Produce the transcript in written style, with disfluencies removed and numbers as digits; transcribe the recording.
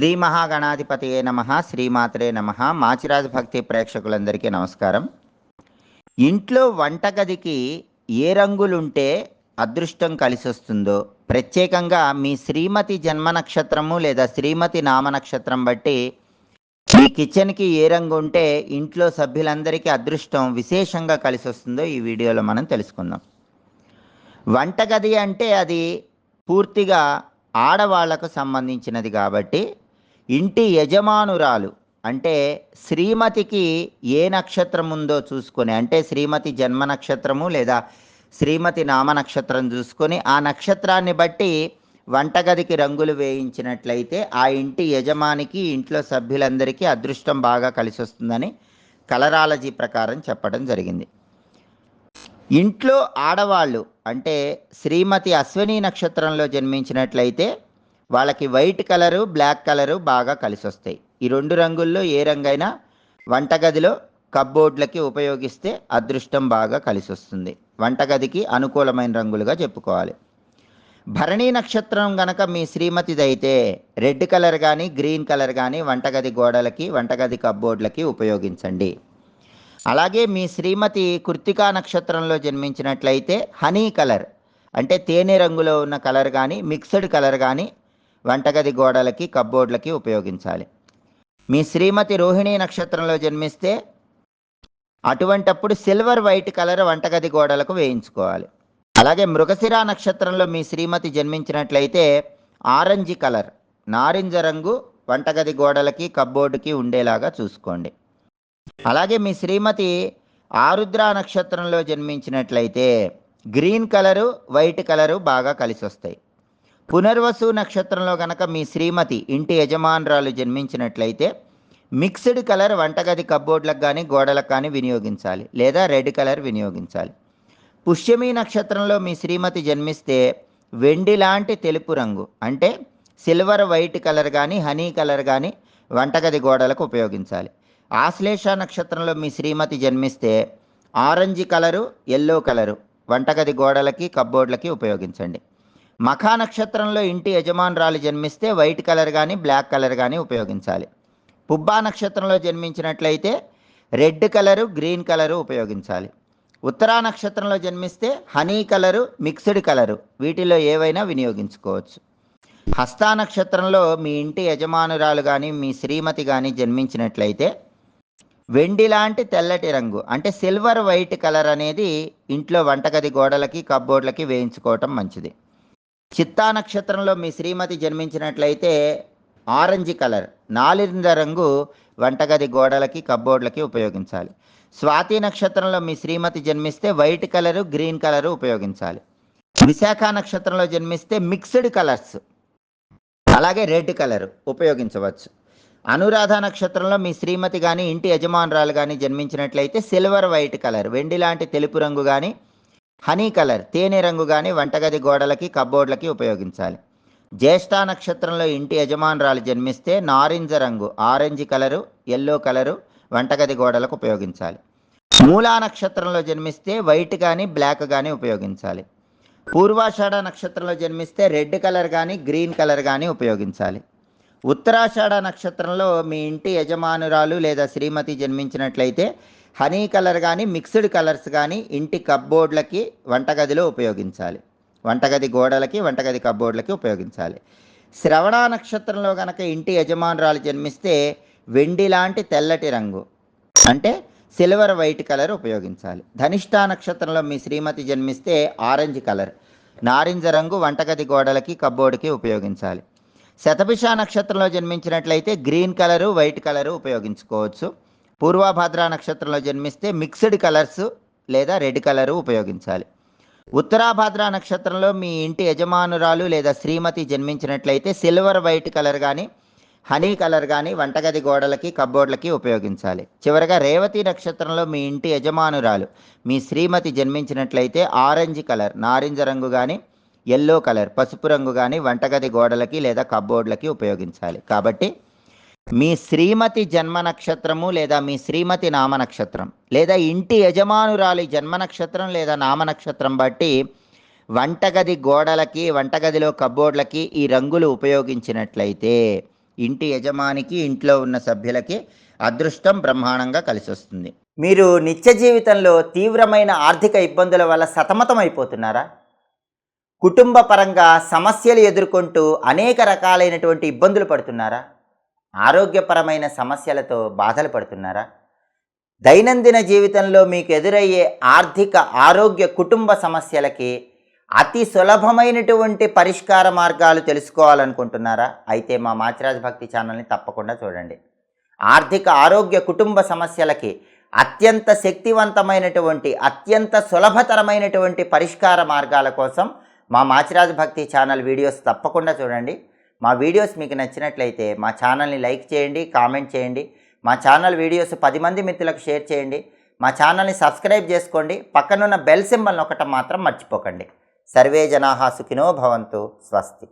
శ్రీ మహాగణాధిపతయే నమః, శ్రీమాత్రే నమః. మాచిరాజు భక్తి ప్రేక్షకులందరికీ నమస్కారం. ఇంట్లో వంటగదికి ఏ రంగులుంటే అదృష్టం కలిసొస్తుందో, ప్రత్యేకంగా మీ శ్రీమతి జన్మ నక్షత్రము లేదా శ్రీమతి నామ నక్షత్రం బట్టి మీ కిచెన్కి ఏ రంగు ఉంటే ఇంట్లో సభ్యులందరికీ అదృష్టం విశేషంగా కలిసొస్తుందో ఈ వీడియోలో మనం తెలుసుకుందాం. వంటగది అంటే అది పూర్తిగా ఆడవాళ్లకు సంబంధించినది కాబట్టి ఇంటి యజమానురాలు అంటే శ్రీమతికి ఏ నక్షత్రం ఉందో చూసుకొని, అంటే శ్రీమతి జన్మ నక్షత్రము లేదా శ్రీమతి నామ నక్షత్రం చూసుకొని ఆ నక్షత్రాన్ని బట్టి వంటగదికి రంగులు వేయించినట్లయితే ఆ ఇంటి యజమానికి ఇంట్లో సభ్యులందరికీ అదృష్టం బాగా కలిసి వస్తుందని కలరాలజీ ప్రకారం చెప్పడం జరిగింది. ఇంట్లో ఆడవాళ్ళు అంటే శ్రీమతి అశ్విని నక్షత్రంలో జన్మించినట్లయితే వాళ్ళకి వైట్ కలరు, బ్లాక్ కలరు బాగా కలిసి వస్తాయి. ఈ రెండు రంగుల్లో ఏ రంగైనా వంటగదిలో కప్బోర్డ్లకి ఉపయోగిస్తే అదృష్టం బాగా కలిసి వస్తుంది. వంటగదికి అనుకూలమైన రంగులుగా చెప్పుకోవాలి. భరణి నక్షత్రం గనక మీ శ్రీమతిదైతే రెడ్ కలర్ కానీ గ్రీన్ కలర్ కానీ వంటగది గోడలకి, వంటగది కప్బోర్డ్లకి ఉపయోగించండి. అలాగే మీ శ్రీమతి కృత్తికా నక్షత్రంలో జన్మించినట్లయితే హనీ కలర్ అంటే తేనె రంగులో ఉన్న కలర్ కానీ మిక్స్డ్ కలర్ కానీ వంటగది గోడలకి, కప్బోర్డ్లకి ఉపయోగించాలి. మీ శ్రీమతి రోహిణి నక్షత్రంలో జన్మిస్తే అటువంటప్పుడు సిల్వర్ వైట్ కలర్ వంటగది గోడలకు వేయించుకోవాలి. అలాగే మృగశిర నక్షత్రంలో మీ శ్రీమతి జన్మించినట్లయితే ఆరెంజ్ కలర్, నారింజ రంగు వంటగది గోడలకి, కప్బోర్డుకి ఉండేలాగా చూసుకోండి. అలాగే మీ శ్రీమతి ఆరుద్ర నక్షత్రంలో జన్మించినట్లయితే గ్రీన్ కలరు, వైట్ కలరు బాగా కలిసి వస్తాయి. పునర్వసు నక్షత్రంలో గనక మీ శ్రీమతి ఇంటి యజమానురాలు జన్మించినట్లయితే మిక్స్డ్ కలర్ వంటగది కప్బోర్డ్లకు కానీ గోడలకు కానీ వినియోగించాలి, లేదా రెడ్ కలర్ వినియోగించాలి. పుష్యమి నక్షత్రంలో మీ శ్రీమతి జన్మిస్తే వెండి లాంటి తెలుపు రంగు అంటే సిల్వర్ వైట్ కలర్ కానీ హనీ కలర్ కానీ వంటగది గోడలకు ఉపయోగించాలి. ఆశ్లేష నక్షత్రంలో మీ శ్రీమతి జన్మిస్తే ఆరెంజ్ కలరు, ఎల్లో కలరు వంటగది గోడలకి, కప్బోర్డ్లకి ఉపయోగించండి. మఖా నక్షత్రంలో ఇంటి యజమానురాలు జన్మిస్తే వైట్ కలర్ కానీ బ్లాక్ కలర్ కానీ ఉపయోగించాలి. పుబ్బా నక్షత్రంలో జన్మించినట్లయితే రెడ్ కలరు, గ్రీన్ కలరు ఉపయోగించాలి. ఉత్తరా నక్షత్రంలో జన్మిస్తే హనీ కలరు, మిక్స్డ్ కలరు వీటిలో ఏవైనా వినియోగించుకోవచ్చు. హస్తా నక్షత్రంలో మీ ఇంటి యజమానురాలు కానీ మీ శ్రీమతి కానీ జన్మించినట్లయితే వెండి లాంటి తెల్లటి రంగు అంటే సిల్వర్ వైట్ కలర్ అనేది ఇంట్లో వంటగది గోడలకి, కప్బోర్డ్లకి వేయించుకోవటం మంచిది. చిత్తా నక్షత్రంలో మీ శ్రీమతి జన్మించినట్లయితే ఆరెంజ్ కలర్, నారింజ రంగు వంటగది గోడలకి, కప్బోర్డ్లకి ఉపయోగించాలి. స్వాతి నక్షత్రంలో మీ శ్రీమతి జన్మిస్తే వైట్ కలరు, గ్రీన్ కలరు ఉపయోగించాలి. విశాఖ నక్షత్రంలో జన్మిస్తే మిక్స్డ్ కలర్స్ అలాగే రెడ్ కలరు ఉపయోగించవచ్చు. అనురాధ నక్షత్రంలో మీ శ్రీమతి కానీ ఇంటి యజమానురాలు కానీ జన్మించినట్లయితే సిల్వర్ వైట్ కలర్, వెండి లాంటి తెలుపు రంగు కానీ హనీ కలర్, తేనె రంగు కానీ వంటగది గోడలకి, కప్బోర్డ్లకి ఉపయోగించాలి. జ్యేష్ఠ నక్షత్రంలో ఇంటి యజమానురాలు జన్మిస్తే నారింజ రంగు, ఆరెంజ్ కలరు, ఎల్లో కలరు వంటగది గోడలకు ఉపయోగించాలి. మూలా నక్షత్రంలో జన్మిస్తే వైట్ కానీ బ్లాక్ కానీ ఉపయోగించాలి. పూర్వాషాఢ నక్షత్రంలో జన్మిస్తే రెడ్ కలర్ కానీ గ్రీన్ కలర్ కానీ ఉపయోగించాలి. ఉత్తరాషాఢ నక్షత్రంలో మీ ఇంటి యజమానురాలు లేదా శ్రీమతి జన్మించినట్లయితే హనీ కలర్ కానీ మిక్స్డ్ కలర్స్ కానీ ఇంటి కప్బోర్డ్లకి, వంటగదిలో ఉపయోగించాలి. వంటగది గోడలకి, వంటగది కప్బోర్డ్లకి ఉపయోగించాలి. శ్రవణ నక్షత్రంలో కనుక ఇంటి యజమానురాలు జన్మిస్తే వెండి లాంటి తెల్లటి రంగు అంటే సిల్వర్ వైట్ కలర్ ఉపయోగించాలి. ధనిష్ఠ నక్షత్రంలో మీ శ్రీమతి జన్మిస్తే ఆరెంజ్ కలర్, నారింజ రంగు వంటగది గోడలకి, కప్బోర్డ్కి ఉపయోగించాలి. శతభిష నక్షత్రంలో జన్మించినట్లయితే గ్రీన్ కలరు, వైట్ కలరు ఉపయోగించుకోవచ్చు. పూర్వభద్ర నక్షత్రంలో జన్మిస్తే మిక్స్డ్ కలర్స్ లేదా రెడ్ కలరు ఉపయోగించాలి. ఉత్తరాభద్ర నక్షత్రంలో మీ ఇంటి యజమానురాలు లేదా శ్రీమతి జన్మించినట్లయితే సిల్వర్ వైట్ కలర్ కానీ హనీ కలర్ కానీ వంటగది గోడలకి, కప్బోర్డ్లకి ఉపయోగించాలి. చివరగా రేవతి నక్షత్రంలో మీ ఇంటి యజమానురాలు మీ శ్రీమతి జన్మించినట్లయితే ఆరెంజ్ కలర్, నారింజ రంగు కానీ ఎల్లో కలర్, పసుపు రంగు కానీ వంటగది గోడలకి లేదా కప్బోర్డ్లకి ఉపయోగించాలి. కాబట్టి మీ శ్రీమతి జన్మ నక్షత్రము లేదా మీ శ్రీమతి నామ నక్షత్రం లేదా ఇంటి యజమానురాలి జన్మ నక్షత్రం లేదా నామ నక్షత్రం బట్టి వంటగది గోడలకి, వంటగదిలో కప్బోర్డ్లకి ఈ రంగులు ఉపయోగించినట్లయితే ఇంటి యజమానికి, ఇంట్లో ఉన్న సభ్యులకి అదృష్టం బ్రహ్మాండంగా కలిసొస్తుంది. మీరు నిత్య జీవితంలో తీవ్రమైన ఆర్థిక ఇబ్బందుల వల్ల సతమతమైపోతున్నారా? కుటుంబ పరంగా సమస్యలు ఎదుర్కొంటూ అనేక రకాలైనటువంటి ఇబ్బందులు పడుతున్నారా? ఆరోగ్యపరమైన సమస్యలతో బాధలు పడుతున్నారా? దైనందిన జీవితంలో మీకు ఎదురయ్యే ఆర్థిక, ఆరోగ్య, కుటుంబ సమస్యలకి అతి సులభమైనటువంటి పరిష్కార మార్గాలు తెలుసుకోవాలనుకుంటున్నారా? అయితే మా మాచిరాజ్ భక్తి ఛానల్ని తప్పకుండా చూడండి. ఆర్థిక, ఆరోగ్య, కుటుంబ సమస్యలకి అత్యంత శక్తివంతమైనటువంటి, అత్యంత సులభతరమైనటువంటి పరిష్కార మార్గాల కోసం మా మాచిరాజ్ భక్తి ఛానల్ వీడియోస్ తప్పకుండా చూడండి. మా వీడియోస్ మీకు నచ్చినట్లయితే మా ఛానల్ని లైక్ చేయండి, కామెంట్ చేయండి. మా ఛానల్ వీడియోస్ 10 మంది మిత్రులకు షేర్ చేయండి. మా ఛానల్ని సబ్స్క్రైబ్ చేసుకోండి. పక్కనున్న బెల్ సింబల్ నొక్కటం మాత్రం మర్చిపోకండి. సర్వే జనాః సుఖినో భవంతు. స్వస్తి.